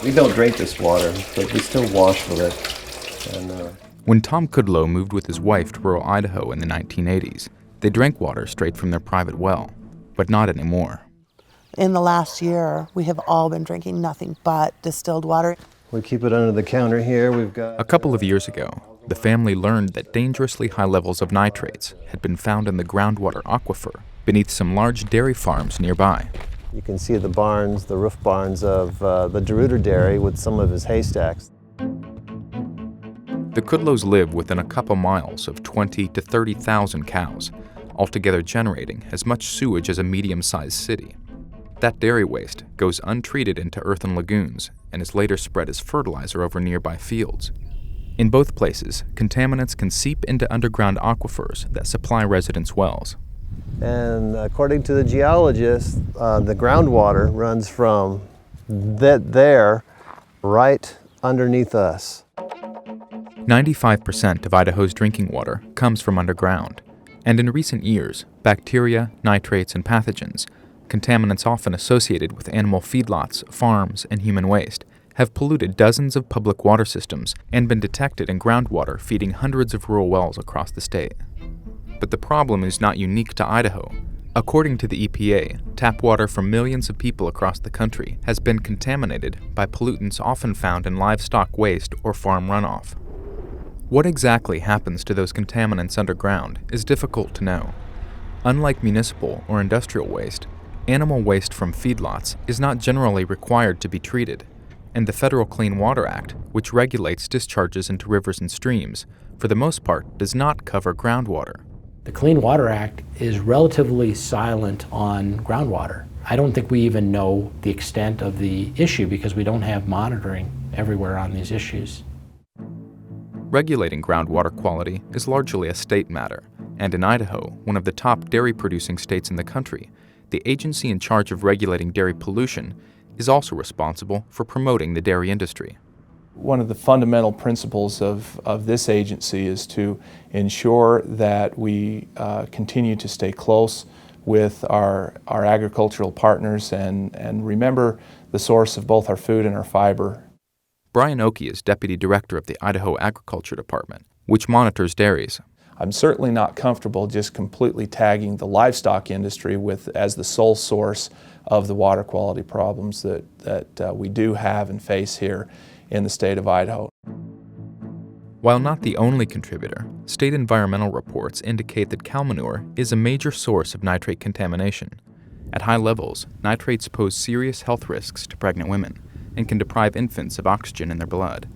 We don't drink this water, but we still wash with it. And when Tom Kudlow moved with his wife to rural Idaho in the 1980s, they drank water straight from their private well, but not anymore. In the last year, we have all been drinking nothing but distilled water. we keep it under the counter here. We've got A couple of years ago, the family learned that dangerously high levels of nitrates had been found in the groundwater aquifer beneath some large dairy farms nearby. You can see the barns, the roof barns of the DeRuyter dairy with some of his haystacks. The Kudlows live within a couple miles of 20 to 30,000 cows, altogether generating as much sewage as a medium-sized city. That dairy waste goes untreated into earthen lagoons and is later spread as fertilizer over nearby fields. In both places, contaminants can seep into underground aquifers that supply residents' wells. And according to the geologists, the groundwater runs from there right underneath us. 95% of Idaho's drinking water comes from underground, and in recent years, bacteria, nitrates, and pathogens, contaminants often associated with animal feedlots, farms, and human waste, have polluted dozens of public water systems and been detected in groundwater feeding hundreds of rural wells across the state. But the problem is not unique to Idaho. According to the EPA, tap water for millions of people across the country has been contaminated by pollutants often found in livestock waste or farm runoff. What exactly happens to those contaminants underground is difficult to know. Unlike municipal or industrial waste, animal waste from feedlots is not generally required to be treated, and the Federal Clean Water Act, which regulates discharges into rivers and streams, for the most part does not cover groundwater. The Clean Water Act is relatively silent on groundwater. I don't think we even know the extent of the issue because we don't have monitoring everywhere on these issues. Regulating groundwater quality is largely a state matter, and in Idaho, one of the top dairy-producing states in the country, the agency in charge of regulating dairy pollution is also responsible for promoting the dairy industry. One of the fundamental principles of this agency is to ensure that we continue to stay close with our agricultural partners and remember the source of both our food and our fiber. Brian Oakey is Deputy Director of the Idaho Agriculture Department, which monitors dairies. I'm certainly not comfortable just completely tagging the livestock industry as the sole source of the water quality problems that we do have and face here in the state of Idaho. While not the only contributor, state environmental reports indicate that cow manure is a major source of nitrate contamination. At high levels, nitrates pose serious health risks to pregnant women and can deprive infants of oxygen in their blood.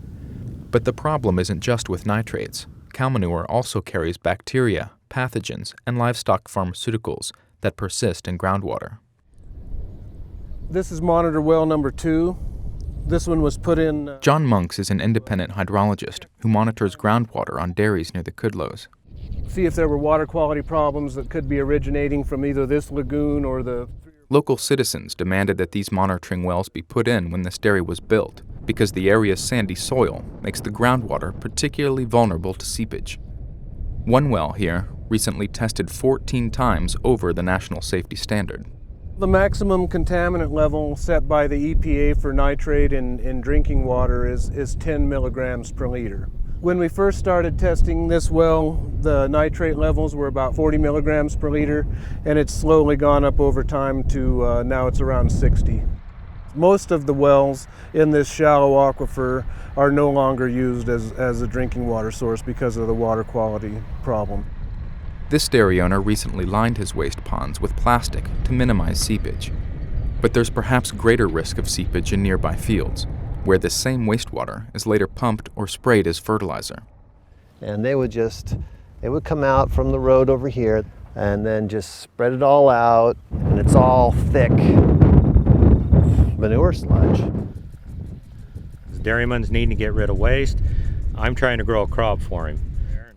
But the problem isn't just with nitrates. Cow manure also carries bacteria, pathogens, and livestock pharmaceuticals that persist in groundwater. This is monitor well number 2. This one was put in... John Monks is an independent hydrologist who monitors groundwater on dairies near the Kudlows. See if there were water quality problems that could be originating from either this lagoon or the... Local citizens demanded that these monitoring wells be put in when this dairy was built because the area's sandy soil makes the groundwater particularly vulnerable to seepage. One well here recently tested 14 times over the national safety standard. The maximum contaminant level set by the EPA for nitrate in drinking water is 10 milligrams per liter. When we first started testing this well, the nitrate levels were about 40 milligrams per liter, and it's slowly gone up over time to now it's around 60. Most of the wells in this shallow aquifer are no longer used as a drinking water source because of the water quality problem. This dairy owner recently lined his waste ponds with plastic to minimize seepage. But there's perhaps greater risk of seepage in nearby fields, where this same wastewater is later pumped or sprayed as fertilizer. And they would come out from the road over here and then just spread it all out, and it's all thick manure sludge. Dairyman's needing to get rid of waste. I'm trying to grow a crop for him.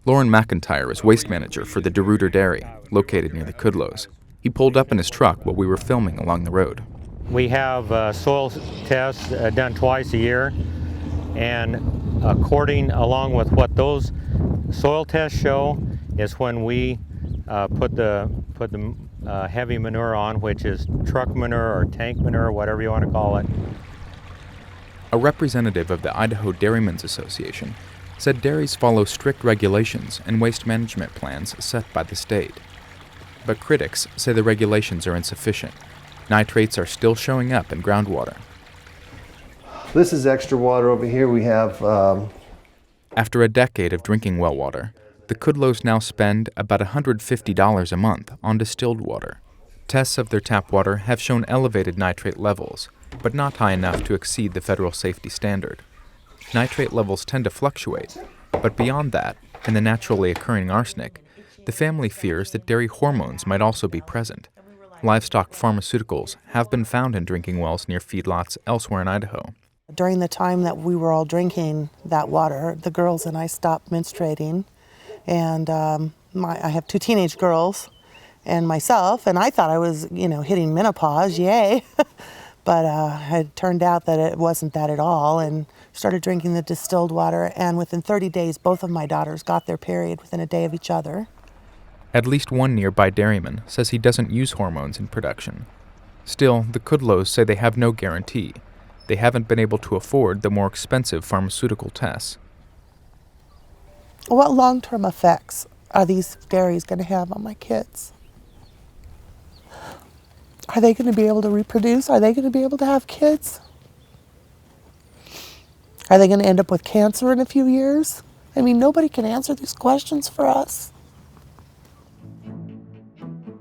Lauren McIntyre is waste manager for the DeRuyter Dairy, located near the Kudlows. He pulled up in his truck while we were filming along the road. We have soil tests done twice a year, and along with what those soil tests show is when we put the heavy manure on, which is truck manure or tank manure, whatever you want to call it. A representative of the Idaho Dairymen's Association said dairies follow strict regulations and waste management plans set by the state. But critics say the regulations are insufficient. Nitrates are still showing up in groundwater. This is extra water over here. We have After a decade of drinking well water, the Kudlows now spend about $150 a month on distilled water. Tests of their tap water have shown elevated nitrate levels, but not high enough to exceed the federal safety standard. Nitrate levels tend to fluctuate, but beyond that, and the naturally occurring arsenic, the family fears that dairy hormones might also be present. Livestock pharmaceuticals have been found in drinking wells near feedlots elsewhere in Idaho. During the time that we were all drinking that water, the girls and I stopped menstruating, and I have 2 teenage girls and myself, and I thought I was, hitting menopause, yay. But it turned out that it wasn't that at all, and started drinking the distilled water, and within 30 days, both of my daughters got their period within a day of each other. At least one nearby dairyman says he doesn't use hormones in production. Still, the Kudlows say they have no guarantee. They haven't been able to afford the more expensive pharmaceutical tests. What long-term effects are these dairies going to have on my kids? Are they going to be able to reproduce? Are they going to be able to have kids? Are they going to end up with cancer in a few years? I mean, nobody can answer these questions for us.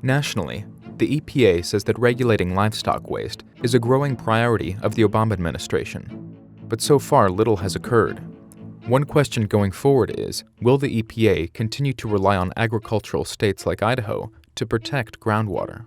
Nationally, the EPA says that regulating livestock waste is a growing priority of the Obama administration. But so far, little has occurred. One question going forward is, will the EPA continue to rely on agricultural states like Idaho to protect groundwater?